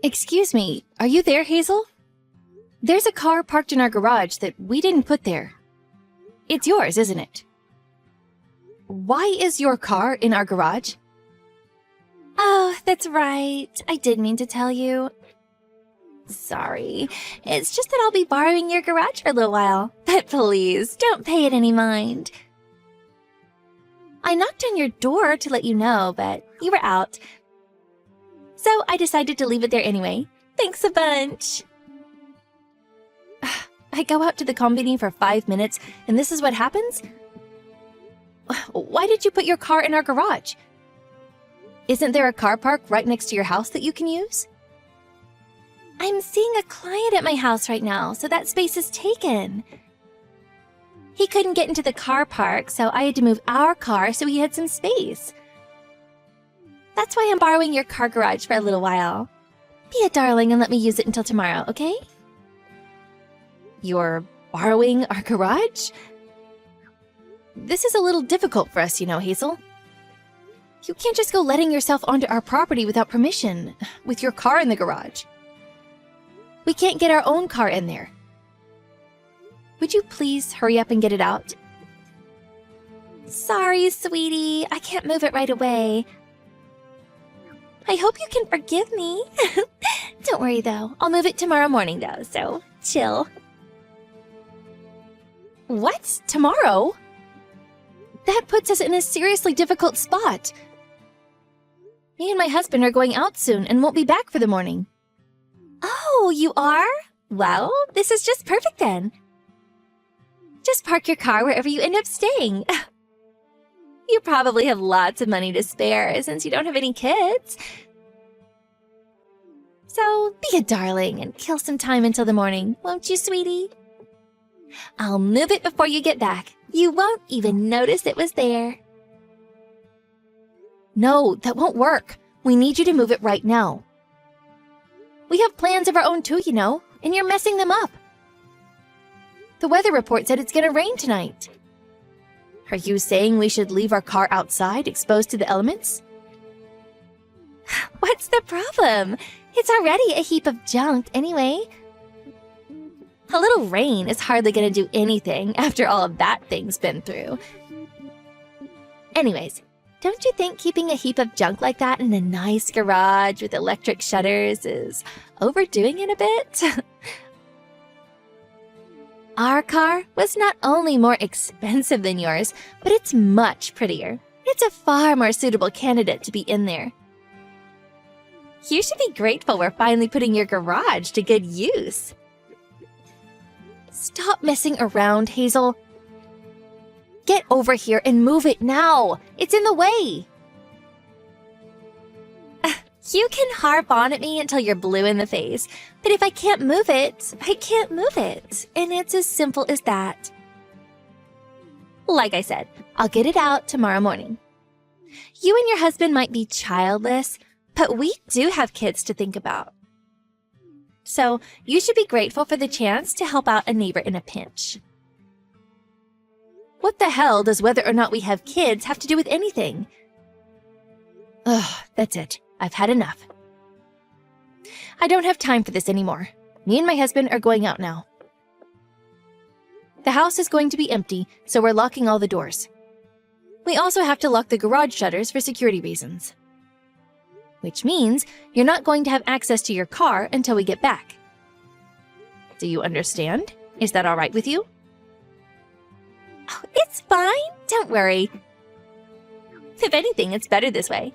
Excuse me, are you there, Hazel? There's a car parked in our garage that we didn't put there. It's yours, isn't it? Why is your car in our garage? Oh, that's right. I did mean to tell you. Sorry. It's just that I'll be borrowing your garage for a little while. But please, don't pay it any mind. I knocked on your door to let you know, but you were out. So I decided to leave it there anyway. Thanks a bunch. I go out to the combini for 5 minutes, and this is what happens? Why did you put your car in our garage? Isn't there a car park right next to your house that you can use? I'm seeing a client at my house right now, so that space is taken. He couldn't get into the car park, so I had to move our car so he had some space. That's why I'm borrowing your car garage for a little while. Be a darling and let me use it until tomorrow, okay? You're borrowing our garage? This is a little difficult for us, you know, Hazel. You can't just go letting yourself onto our property without permission, with your car in the garage. We can't get our own car in there. Would you please hurry up and get it out? Sorry, sweetie. I can't move it right away. I hope you can forgive me. Don't worry, though. I'll move it tomorrow morning, though, so chill. What? Tomorrow? That puts us in a seriously difficult spot. Me and my husband are going out soon and won't be back for the morning. Oh, you are? Well, this is just perfect then. Just park your car wherever you end up staying. You probably have lots of money to spare since you don't have any kids. So be a darling and kill some time until the morning, won't you, sweetie? I'll move it before you get back. You won't even notice it was there. No, that won't work. We need you to move it right now. We have plans of our own too, you know, and you're messing them up. The weather report said it's gonna rain tonight. Are you saying we should leave our car outside, exposed to the elements? What's the problem? It's already a heap of junk anyway. A little rain is hardly gonna do anything after all of that thing's been through. Anyways, don't you think keeping a heap of junk like that in a nice garage with electric shutters is overdoing it a bit? Our car was not only more expensive than yours, but it's much prettier. It's a far more suitable candidate to be in there. You should be grateful we're finally putting your garage to good use. Stop messing around, Hazel. Get over here and move it now. It's in the way. You can harp on at me until you're blue in the face, but if I can't move it, I can't move it. And it's as simple as that. Like I said, I'll get it out tomorrow morning. You and your husband might be childless, but we do have kids to think about. So you should be grateful for the chance to help out a neighbor in a pinch. What the hell does whether or not we have kids have to do with anything? Ugh, that's it. I've had enough. I don't have time for this anymore. Me and my husband are going out now. The house is going to be empty, so we're locking all the doors. We also have to lock the garage shutters for security reasons. Which means you're not going to have access to your car until we get back. Do you understand? Is that all right with you? Oh, it's fine. Don't worry. If anything, it's better this way.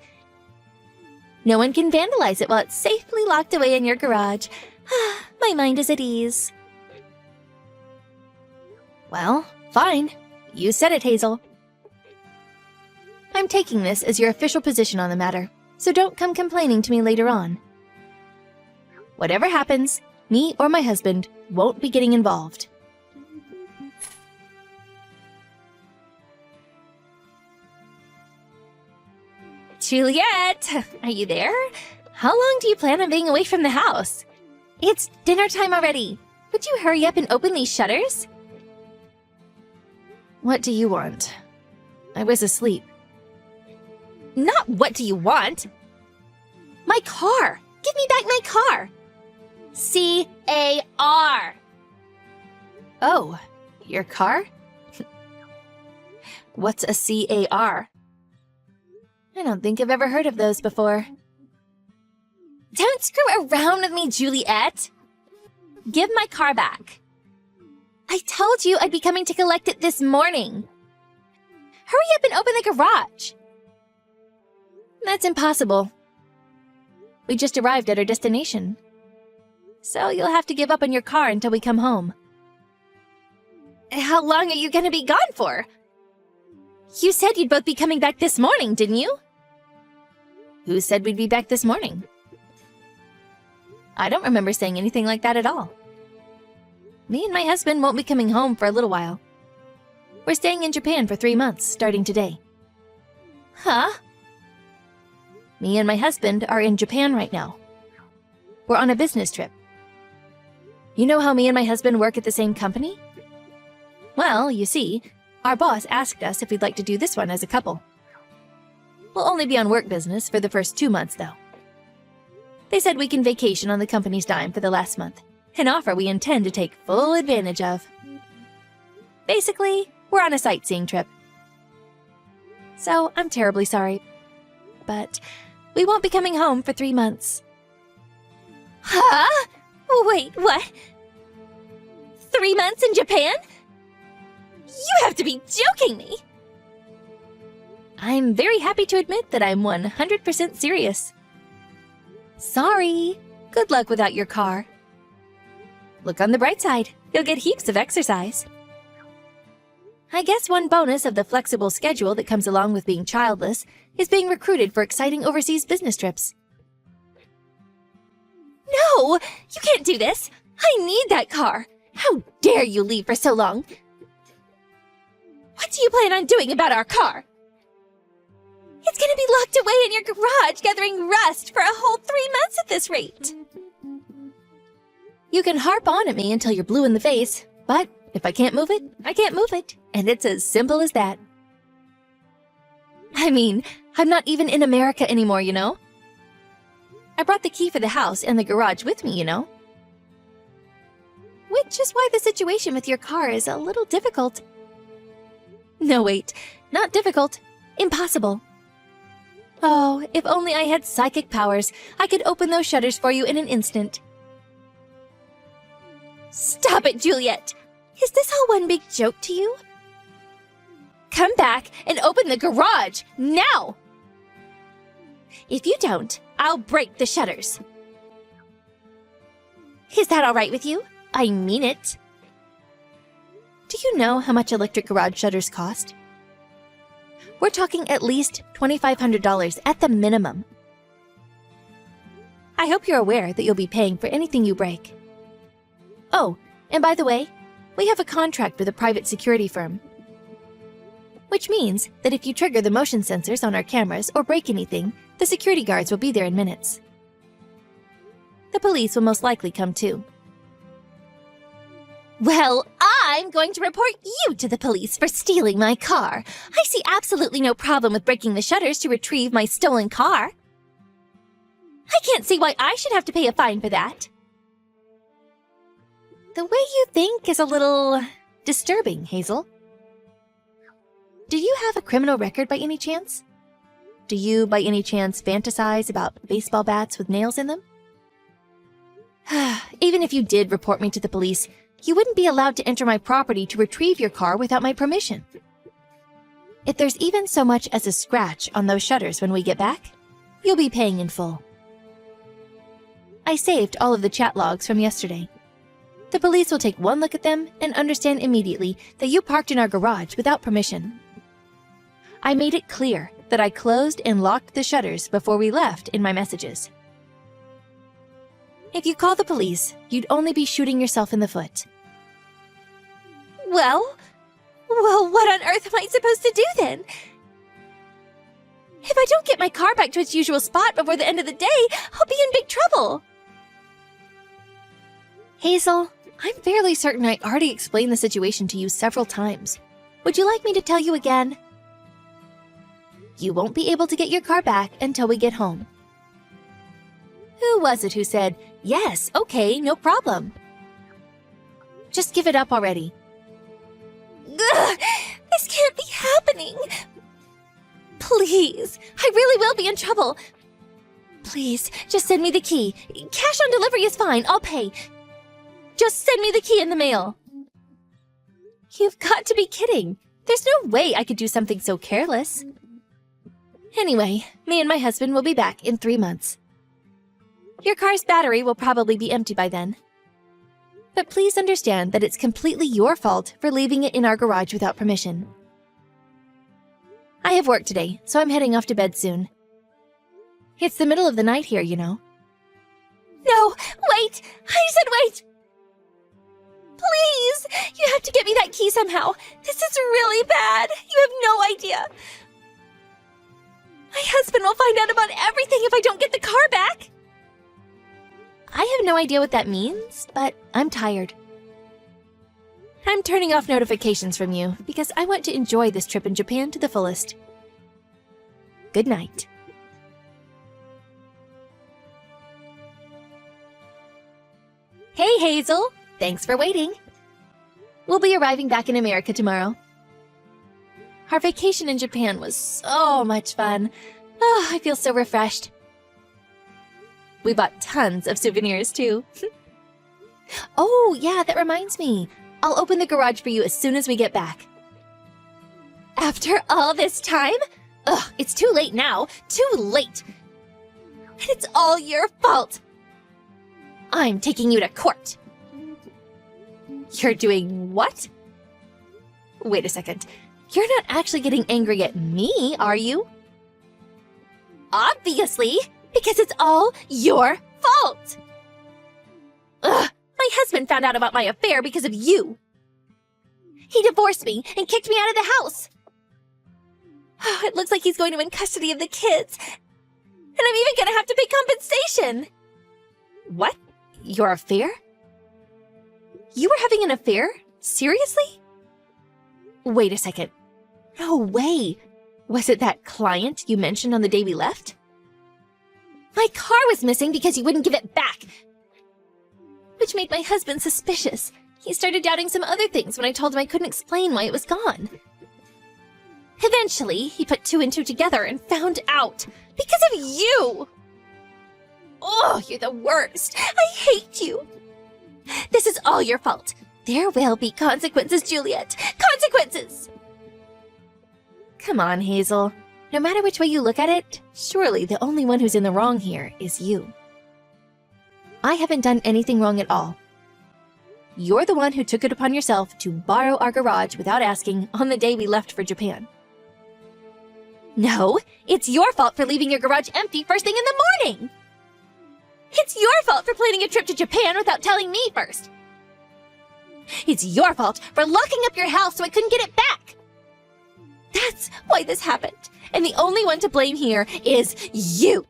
No one can vandalize it while it's safely locked away in your garage. My mind is at ease. Well, fine. You said it, Hazel. I'm taking this as your official position on the matter, so don't come complaining to me later on. Whatever happens, me or my husband won't be getting involved. Juliet, are you there? How long do you plan on being away from the house? It's dinner time already. Would you hurry up and open these shutters? What do you want? I was asleep. Not what do you want? My car! Give me back my car! your car? What's a CAR? I don't think I've ever heard of those before. Don't screw around with me, Juliet! Give my car back. I told you I'd be coming to collect it this morning. Hurry up and open the garage. That's impossible. We just arrived at our destination. So you'll have to give up on your car until we come home. How long are you going to be gone for? You said you'd both be coming back this morning, didn't you? Who said we'd be back this morning? I don't remember saying anything like that at all. Me and my husband won't be coming home for a little while. We're staying in Japan for 3 months, starting today. Huh? Me and my husband are in Japan right now. We're on a business trip. You know how me and my husband work at the same company? Well, you see, our boss asked us if we'd like to do this one as a couple. We'll only be on work business for the first 2 months, though. They said we can vacation on the company's dime for the last month, an offer we intend to take full advantage of. Basically, we're on a sightseeing trip. So, I'm terribly sorry, but we won't be coming home for 3 months. Huh? Wait, what? 3 months in Japan? You have to be joking me! I'm very happy to admit that I'm 100% serious. Sorry. Good luck without your car. Look on the bright side. You'll get heaps of exercise. I guess one bonus of the flexible schedule that comes along with being childless is being recruited for exciting overseas business trips. No! You can't do this! I need that car! How dare you leave for so long? What do you plan on doing about our car? It's gonna be locked away in your garage, gathering rust for a whole 3 months at this rate. You can harp on at me until you're blue in the face, but if I can't move it, I can't move it. And it's as simple as that. I mean, I'm not even in America anymore, you know? I brought the key for the house and the garage with me, you know? Which is why the situation with your car is a little difficult. No, wait, not difficult. Impossible. Oh, if only I had psychic powers, I could open those shutters for you in an instant. Stop it, Juliet! Is this all one big joke to you? Come back and open the garage, now! If you don't, I'll break the shutters. Is that all right with you? I mean it. Do you know how much electric garage shutters cost? We're talking at least $2,500 at the minimum. I hope you're aware that you'll be paying for anything you break. Oh, and by the way, we have a contract with a private security firm. Which means that if you trigger the motion sensors on our cameras or break anything, the security guards will be there in minutes. The police will most likely come too. Well, I'm going to report you to the police for stealing my car. I see absolutely no problem with breaking the shutters to retrieve my stolen car. I can't see why I should have to pay a fine for that. The way you think is a little disturbing, Hazel. Do you have a criminal record by any chance? Do you, by any chance, fantasize about baseball bats with nails in them? Even if you did report me to the police, you wouldn't be allowed to enter my property to retrieve your car without my permission. If there's even so much as a scratch on those shutters when we get back, you'll be paying in full. I saved all of the chat logs from yesterday. The police will take one look at them and understand immediately that you parked in our garage without permission. I made it clear that I closed and locked the shutters before we left in my messages. If you call the police, you'd only be shooting yourself in the foot. Well, what on earth am I supposed to do then? If I don't get my car back to its usual spot before the end of the day, I'll be in big trouble. Hazel, I'm fairly certain I already explained the situation to you several times. Would you like me to tell you again? You won't be able to get your car back until we get home. Who was it who said, "Yes, okay, no problem"? Just give it up already. This can't be happening. Please, I really will be in trouble. Please, just send me the key. Cash on delivery is fine, I'll pay. Just send me the key in the mail. You've got to be kidding. There's no way I could do something so careless. Anyway, me and my husband will be back in 3 months. Your car's battery will probably be empty by then. But please understand that it's completely your fault for leaving it in our garage without permission. I have work today, so I'm heading off to bed soon. It's the middle of the night here, you know. No, wait! I said wait! Please! You have to get me that key somehow. This is really bad. You have no idea. My husband will find out about everything if I don't get the car back. I have no idea what that means, but I'm tired. I'm turning off notifications from you because I want to enjoy this trip in Japan to the fullest. Good night. Hey, Hazel! Thanks for waiting. We'll be arriving back in America tomorrow. Our vacation in Japan was so much fun. Oh, I feel so refreshed. We bought tons of souvenirs, too. Oh, yeah, that reminds me. I'll open the garage for you as soon as we get back. After all this time? Ugh, it's too late now. Too late. And it's all your fault. I'm taking you to court. You're doing what? Wait a second. You're not actually getting angry at me, are you? Obviously, because it's all your fault. Ugh, my husband found out about my affair because of you. He divorced me and kicked me out of the house. Oh, it looks like he's going to win custody of the kids. And I'm even going to have to pay compensation. What? Your affair? You were having an affair? Seriously? Wait a second. No way. Was it that client you mentioned on the day we left? My car was missing because you wouldn't give it back. Which made my husband suspicious. He started doubting some other things when I told him I couldn't explain why it was gone. Eventually, he put 2 and 2 together and found out. Because of you! Oh, you're the worst. I hate you. This is all your fault. There will be consequences, Juliet. Consequences! Come on, Hazel. No matter which way you look at it, surely the only one who's in the wrong here is you. I haven't done anything wrong at all. You're the one who took it upon yourself to borrow our garage without asking on the day we left for Japan. No, it's your fault for leaving your garage empty first thing in the morning! It's your fault for planning a trip to Japan without telling me first! It's your fault for locking up your house so I couldn't get it back! That's why this happened, and the only one to blame here is you!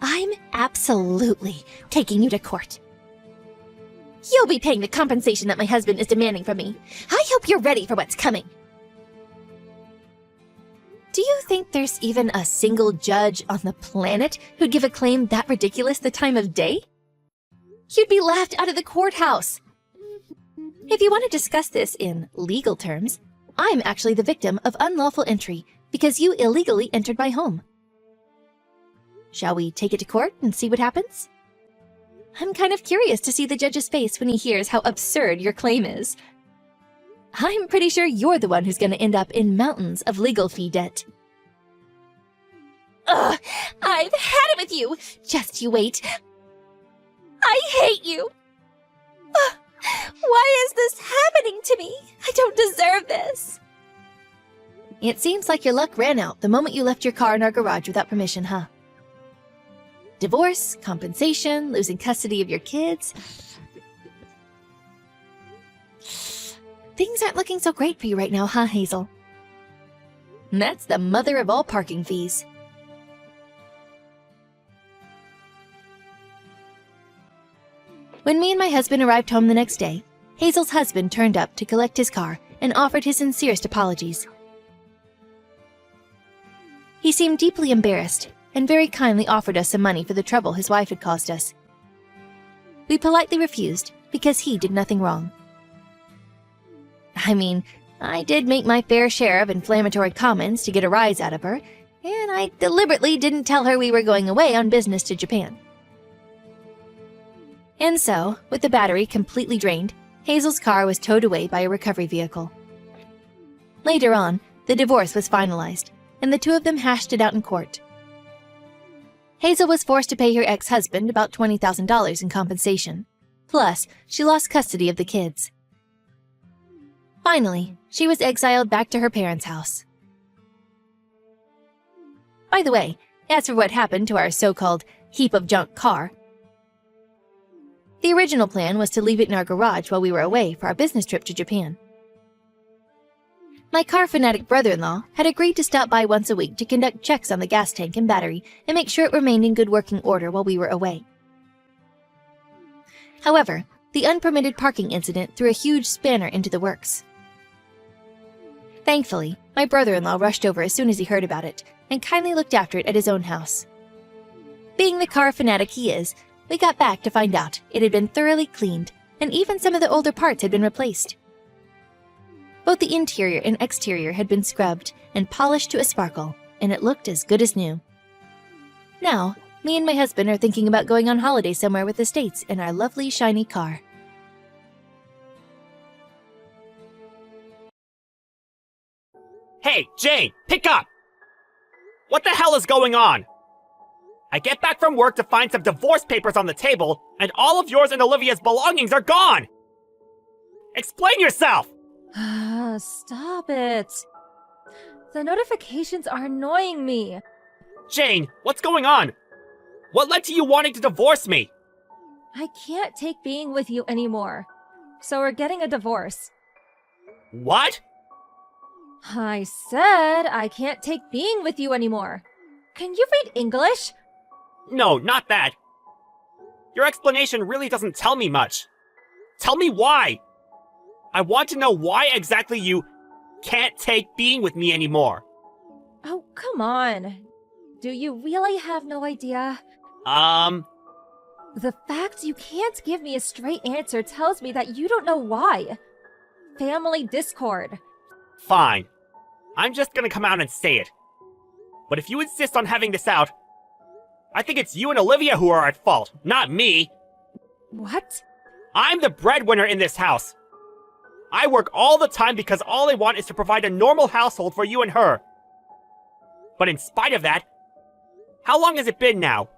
I'm absolutely taking you to court. You'll be paying the compensation that my husband is demanding from me. I hope you're ready for what's coming. Do you think there's even a single judge on the planet who'd give a claim that ridiculous the time of day? You'd be laughed out of the courthouse. If you want to discuss this in legal terms, I'm actually the victim of unlawful entry because you illegally entered my home. Shall we take it to court and see what happens? I'm kind of curious to see the judge's face when he hears how absurd your claim is. I'm pretty sure you're the one who's going to end up in mountains of legal fee debt. Ugh! I've had it with you! Just you wait. I hate you! Ugh, why is this happening to me? I don't deserve this. It seems like your luck ran out the moment you left your car in our garage without permission, huh? Divorce, compensation, losing custody of your kids. Things aren't looking so great for you right now, huh, Hazel? And that's the mother of all parking fees. When me and my husband arrived home the next day, Hazel's husband turned up to collect his car and offered his sincerest apologies. He seemed deeply embarrassed and very kindly offered us some money for the trouble his wife had caused us. We politely refused because he did nothing wrong. I mean, I did make my fair share of inflammatory comments to get a rise out of her, and I deliberately didn't tell her we were going away on business to Japan. And so, with the battery completely drained, Hazel's car was towed away by a recovery vehicle. Later on, the divorce was finalized, and the two of them hashed it out in court. Hazel was forced to pay her ex-husband about $20,000 in compensation. Plus, she lost custody of the kids. Finally, she was exiled back to her parents' house. By the way, as for what happened to our so-called heap of junk car, the original plan was to leave it in our garage while we were away for our business trip to Japan. My car fanatic brother-in-law had agreed to stop by once a week to conduct checks on the gas tank and battery and make sure it remained in good working order while we were away. However, the unpermitted parking incident threw a huge spanner into the works. Thankfully, my brother-in-law rushed over as soon as he heard about it and kindly looked after it at his own house. Being the car fanatic he is, we got back to find out it had been thoroughly cleaned, and even some of the older parts had been replaced. Both the interior and exterior had been scrubbed and polished to a sparkle, and it looked as good as new. Now, me and my husband are thinking about going on holiday somewhere with the States in our lovely shiny car. Hey, Jane, pick up! What the hell is going on? I get back from work to find some divorce papers on the table, and all of yours and Olivia's belongings are gone! Explain yourself! Stop it. The notifications are annoying me. Jane, what's going on? What led to you wanting to divorce me? I can't take being with you anymore. So we're getting a divorce. What? I said I can't take being with you anymore. Can you read English? No, not that. Your explanation really doesn't tell me much. Tell me why. I want to know why exactly you can't take being with me anymore. Oh, come on. Do you really have no idea? The fact you can't give me a straight answer tells me that you don't know why. Family discord. Fine. I'm just gonna come out and say it. But if you insist on having this out, I think it's you and Olivia who are at fault, not me. What? I'm the breadwinner in this house. I work all the time because all I want is to provide a normal household for you and her. But in spite of that, how long has it been now?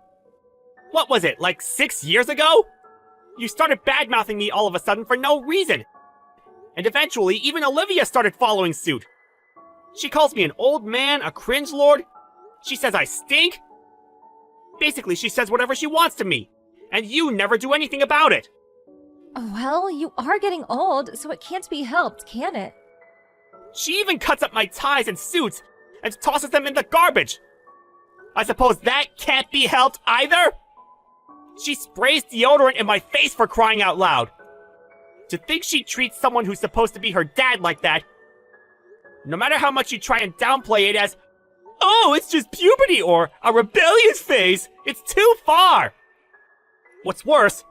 What was it, like 6 years ago? You started bad-mouthing me all of a sudden for no reason. And eventually, even Olivia started following suit. She calls me an old man, a cringe lord. She says I stink. Basically, she says whatever she wants to me. And you never do anything about it. Well, you are getting old, so it can't be helped, can it? She even cuts up my ties and suits and tosses them in the garbage. I suppose that can't be helped either? She sprays deodorant in my face for crying out loud. To think she treats someone who's supposed to be her dad like that, no matter how much you try and downplay it as, oh, it's just puberty or a rebellious phase, it's too far. What's worse,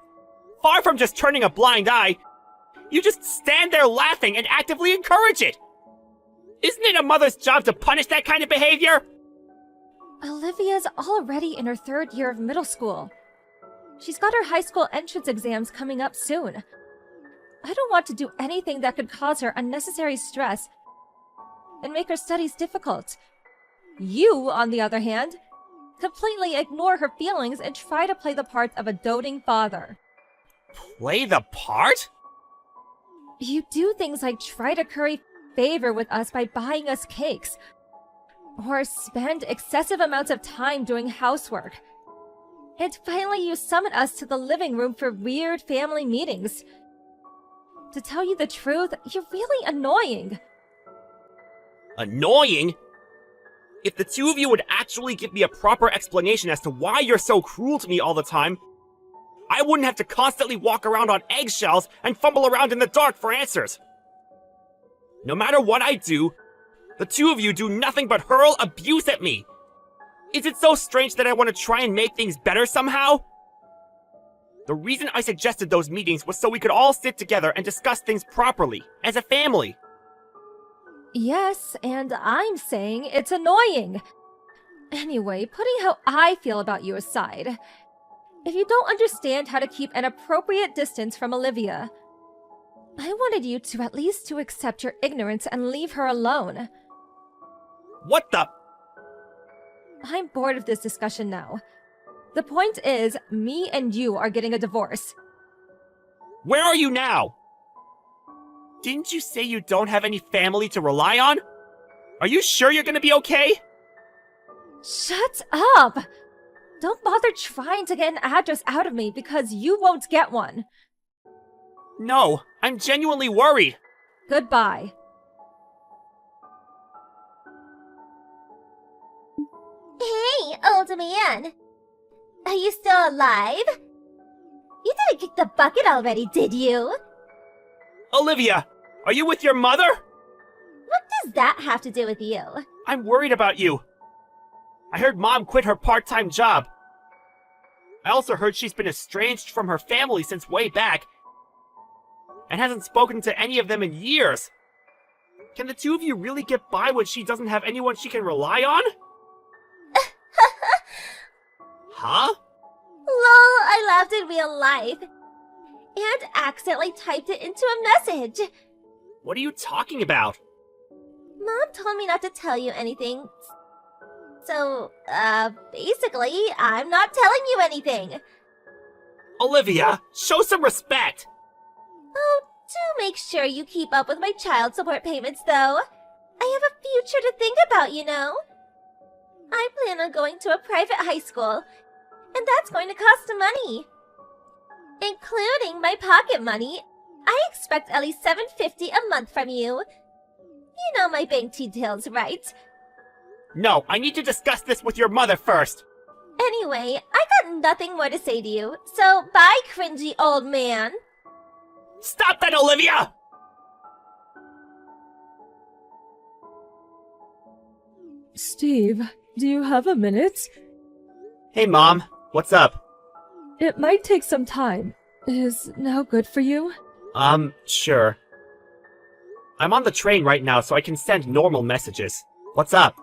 far from just turning a blind eye, you just stand there laughing and actively encourage it. Isn't it a mother's job to punish that kind of behavior? Olivia's already in her 3rd year of middle school. She's got her high school entrance exams coming up soon. I don't want to do anything that could cause her unnecessary stress and make her studies difficult. You, on the other hand, completely ignore her feelings and try to play the part of a doting father. Play the part? You do things like try to curry favor with us by buying us cakes, or spend excessive amounts of time doing housework. And finally, you summon us to the living room for weird family meetings. To tell you the truth, you're really annoying. Annoying? If the two of you would actually give me a proper explanation as to why you're so cruel to me all the time, I wouldn't have to constantly walk around on eggshells and fumble around in the dark for answers. No matter what I do, the two of you do nothing but hurl abuse at me. Is it so strange that I want to try and make things better somehow? The reason I suggested those meetings was so we could all sit together and discuss things properly, as a family. Yes, and I'm saying it's annoying. Anyway, putting how I feel about you aside, if you don't understand how to keep an appropriate distance from Olivia, I wanted you to at least to accept your ignorance and leave her alone. What the? I'm bored of this discussion now. The point is, me and you are getting a divorce. Where are you now? Didn't you say you don't have any family to rely on? Are you sure you're gonna be okay? Shut up! Don't bother trying to get an address out of me because you won't get one. No, I'm genuinely worried. Goodbye. Hey, old man. Are you still alive? You didn't kick the bucket already, did you? Olivia, are you with your mother? What does that have to do with you? I'm worried about you. I heard Mom quit her part-time job. I also heard she's been estranged from her family since way back and hasn't spoken to any of them in years. Can the two of you really get by when she doesn't have anyone she can rely on? Huh? Lol, I laughed in real life. And accidentally typed it into a message. What are you talking about? Mom told me not to tell you anything. So, basically, I'm not telling you anything. Olivia, show some respect! Oh, do make sure you keep up with my child support payments, though. I have a future to think about, you know. I plan on going to a private high school, and that's going to cost some money. Including my pocket money, I expect at least $750 a month from you. You know my bank details, right? No, I need to discuss this with your mother first. Anyway, I got nothing more to say to you, so bye, cringy old man. Stop that, Olivia! Steve, do you have a minute? Hey, Mom. What's up? It might take some time. Is now good for you? Sure. I'm on the train right now, so I can send normal messages. What's up?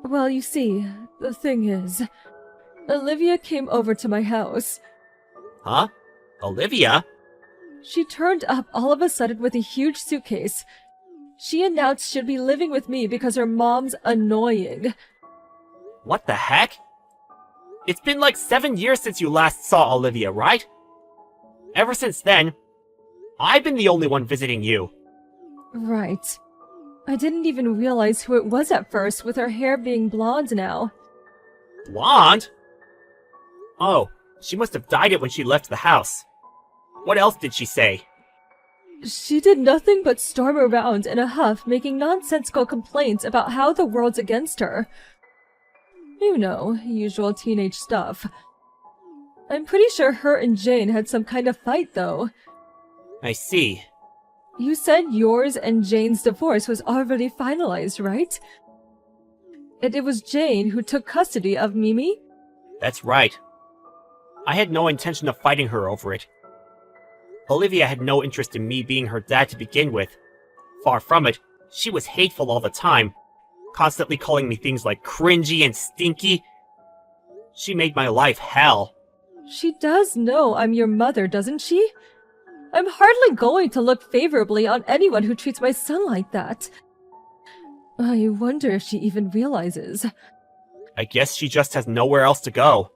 Well, you see, the thing is, Olivia came over to my house. Huh? Olivia? She turned up all of a sudden with a huge suitcase. She announced she'd be living with me because her mom's annoying. What the heck? It's been like 7 years since you last saw Olivia, right? Ever since then, I've been the only one visiting you. Right. I didn't even realize who it was at first, with her hair being blonde now. Blonde? Oh, she must have dyed it when she left the house. What else did she say? She did nothing but storm around in a huff, making nonsensical complaints about how the world's against her. You know, usual teenage stuff. I'm pretty sure her and Jane had some kind of fight, though. I see. You said yours and Jane's divorce was already finalized, right? And it was Jane who took custody of Mimi? That's right. I had no intention of fighting her over it. Olivia had no interest in me being her dad to begin with. Far from it, she was hateful all the time, constantly calling me things like cringy and stinky. She made my life hell. She does know I'm your mother, doesn't she? I'm hardly going to look favorably on anyone who treats my son like that. I wonder if she even realizes. I guess she just has nowhere else to go.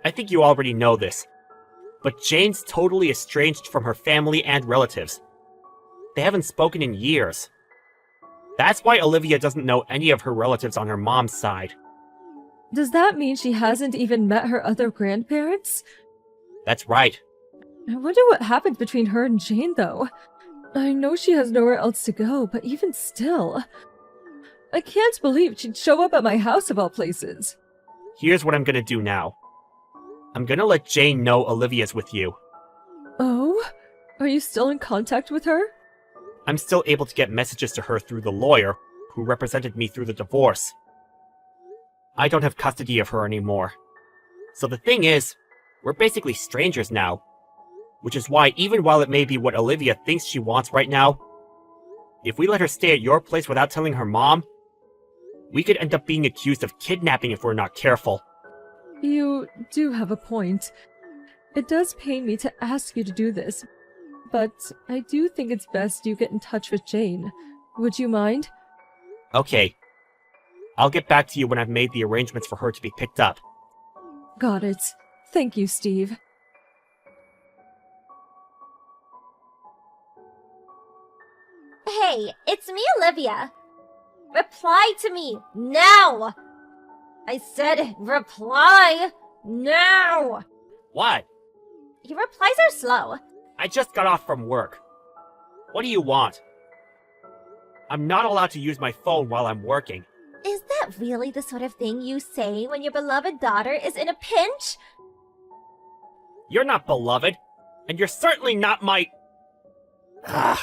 I think you already know this, but Jane's totally estranged from her family and relatives. They haven't spoken in years. That's why Olivia doesn't know any of her relatives on her mom's side. Does that mean she hasn't even met her other grandparents? That's right. I wonder what happened between her and Jane, though. I know she has nowhere else to go, but even still... I can't believe she'd show up at my house of all places. Here's what I'm gonna do now. I'm gonna let Jane know Olivia's with you. Oh? Are you still in contact with her? I'm still able to get messages to her through the lawyer who represented me through the divorce. I don't have custody of her anymore. So the thing is, we're basically strangers now. Which is why, even while it may be what Olivia thinks she wants right now, If we let her stay at your place without telling her mom, we could end up being accused of kidnapping if we're not careful. You do have a point. It does pain me to ask you to do this, but I do think it's best you get in touch with Jane. Would you mind? Okay. I'll get back to you when I've made the arrangements for her to be picked up. Got it. Thank you, Steve. Hey, it's me, Olivia. Reply to me, now! I said reply, now! What? Your replies are slow. I just got off from work. What do you want? I'm not allowed to use my phone while I'm working. Is that really the sort of thing you say when your beloved daughter is in a pinch? You're not beloved, and you're certainly not my... Ugh.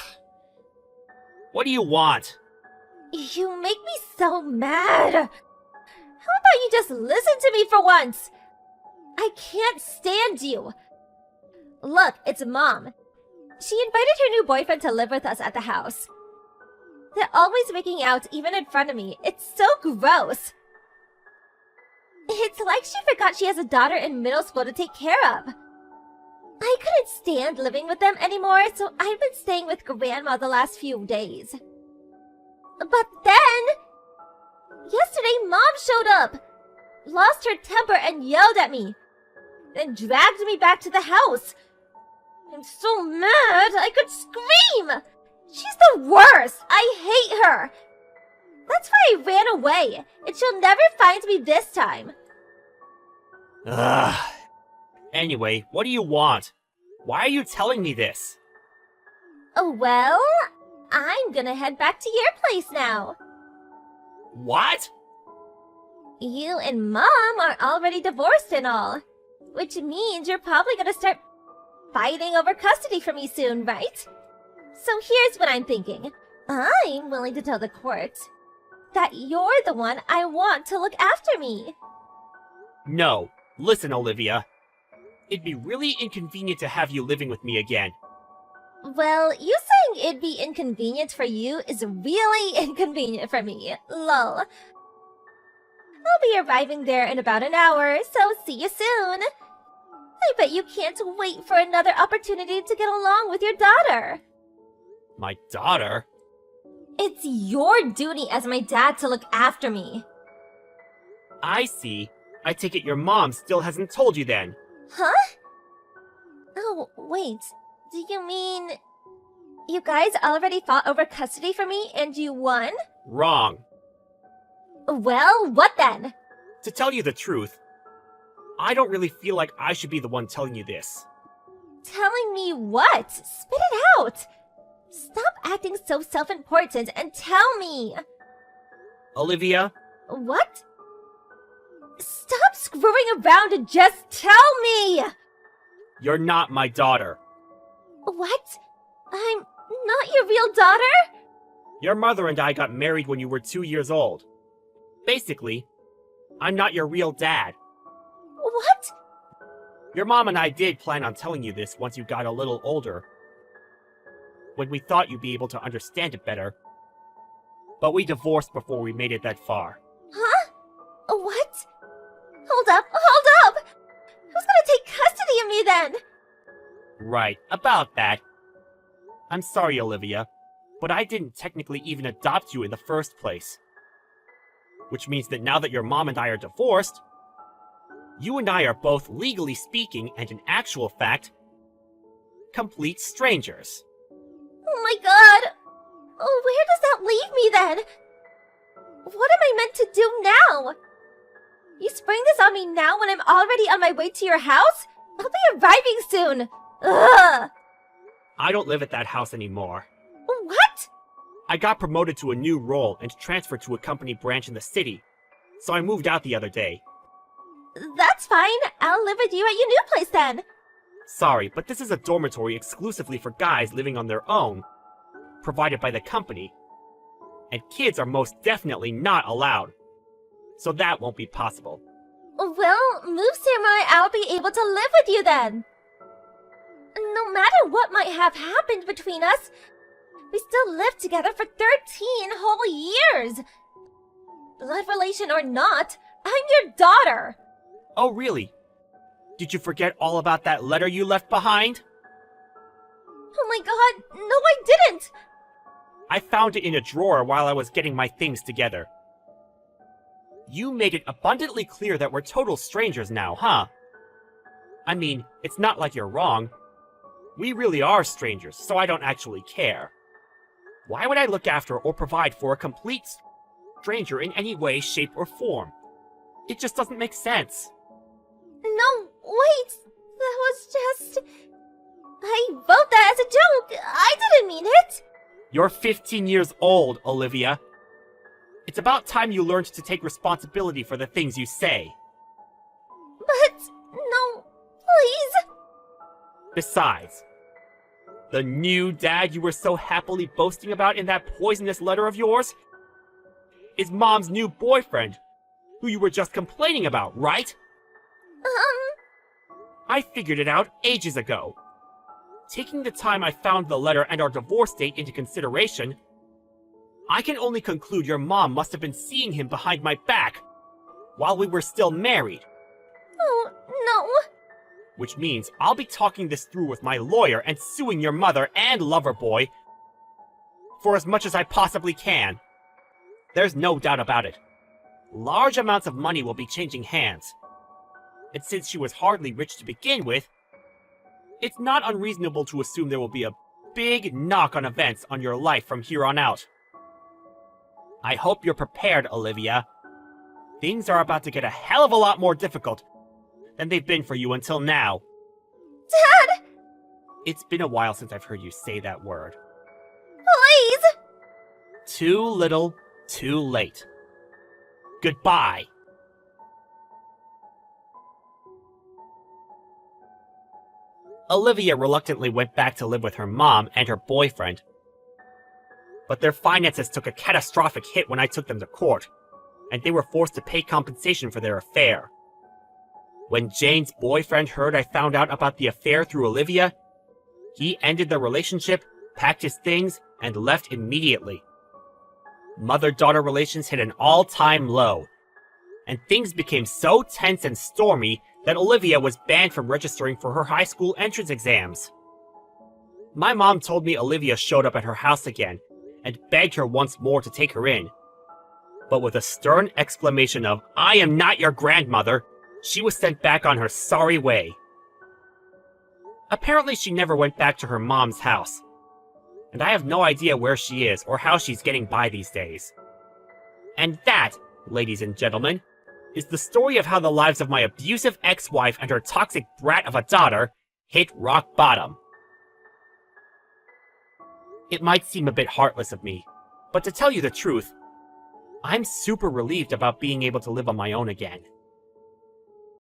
What do you want? You make me so mad. How about you just listen to me for once? I can't stand you. Look, it's Mom. She invited her new boyfriend to live with us at the house. They're always making out even in front of me. It's so gross. It's like she forgot she has a daughter in middle school to take care of. I couldn't stand living with them anymore, so I've been staying with Grandma the last few days. But then... yesterday, Mom showed up, lost her temper and yelled at me, then dragged me back to the house. I'm so mad I could scream! She's the worst! I hate her! That's why I ran away, and she'll never find me this time. Ugh. Anyway, what do you want? Why are you telling me this? Oh, well, I'm gonna head back to your place now. What? You and Mom are already divorced and all, which means you're probably gonna start fighting over custody for me soon, right? So here's what I'm thinking. I'm willing to tell the court that you're the one I want to look after me. No. Listen, Olivia. It'd be really inconvenient to have you living with me again. Well, you saying it'd be inconvenient for you is really inconvenient for me. Lol. I'll be arriving there in about an hour, so see you soon. I bet you can't wait for another opportunity to get along with your daughter. My daughter? It's your duty as my dad to look after me. I see. I take it your mom still hasn't told you then. Huh? Oh, wait. Do you mean... you guys already fought over custody for me and you won? Wrong. Well, what then? To tell you the truth, I don't really feel like I should be the one telling you this. Telling me what? Spit it out! Stop acting so self-important and tell me! Olivia? What? Stop screwing around and just tell me! You're not my daughter. What? I'm not your real daughter? Your mother and I got married when you were 2 years old. Basically, I'm not your real dad. What? Your mom and I did plan on telling you this once you got a little older, when we thought you'd be able to understand it better. But we divorced before we made it that far. Huh? What? Hold up! Who's gonna take custody of me then? Right, about that. I'm sorry, Olivia, but I didn't technically even adopt you in the first place. Which means that now that your mom and I are divorced, you and I are both, legally speaking and in actual fact, complete strangers. Oh my god! Oh, where does that leave me then? What am I meant to do now? You spring this on me now when I'm already on my way to your house? I'll be arriving soon! Ugh! I don't live at that house anymore. What? I got promoted to a new role and transferred to a company branch in the city, so I moved out the other day. That's fine. I'll live with you at your new place then. Sorry, but this is a dormitory exclusively for guys living on their own, provided by the company. And kids are most definitely not allowed. So that won't be possible. Well, move Samurai, I'll be able to live with you then. No matter what might have happened between us, We still lived together for 13 whole years! Blood relation or not, I'm your daughter! Oh, really? Did you forget all about that letter you left behind? Oh my god, no I didn't! I found it in a drawer while I was getting my things together. You made it abundantly clear that we're total strangers now, huh? I mean, it's not like you're wrong. We really are strangers, so I don't actually care. Why would I look after or provide for a complete stranger in any way, shape, or form? It just doesn't make sense. No, wait! That was just... I wrote that as a joke! I didn't mean it! You're 15 years old, Olivia. It's about time you learned to take responsibility for the things you say. But... no, please! Besides, the new dad you were so happily boasting about in that poisonous letter of yours is Mom's new boyfriend, who you were just complaining about, right? I figured it out ages ago. Taking the time I found the letter and our divorce date into consideration, I can only conclude your mom must have been seeing him behind my back while we were still married. Oh, no. Which means I'll be talking this through with my lawyer and suing your mother and lover boy for as much as I possibly can. There's no doubt about it. Large amounts of money will be changing hands. And since she was hardly rich to begin with, it's not unreasonable to assume there will be a big knock on events on your life from here on out. I hope you're prepared, Olivia. Things are about to get a hell of a lot more difficult than they've been for you until now. Dad! It's been a while since I've heard you say that word. Please! Too little, too late. Goodbye. Olivia reluctantly went back to live with her mom and her boyfriend. But their finances took a catastrophic hit when I took them to court, and they were forced to pay compensation for their affair. When Jane's boyfriend heard I found out about the affair through Olivia, he ended the relationship, packed his things, and left immediately. Mother-daughter relations hit an all-time low, and things became so tense and stormy that Olivia was banned from registering for her high school entrance exams. My mom told me Olivia showed up at her house again and begged her once more to take her in. But with a stern exclamation of, "I am not your grandmother," she was sent back on her sorry way. Apparently she never went back to her mom's house, and I have no idea where she is or how she's getting by these days. And that, ladies and gentlemen, is the story of how the lives of my abusive ex-wife and her toxic brat of a daughter hit rock bottom. It might seem a bit heartless of me, but to tell you the truth, I'm super relieved about being able to live on my own again.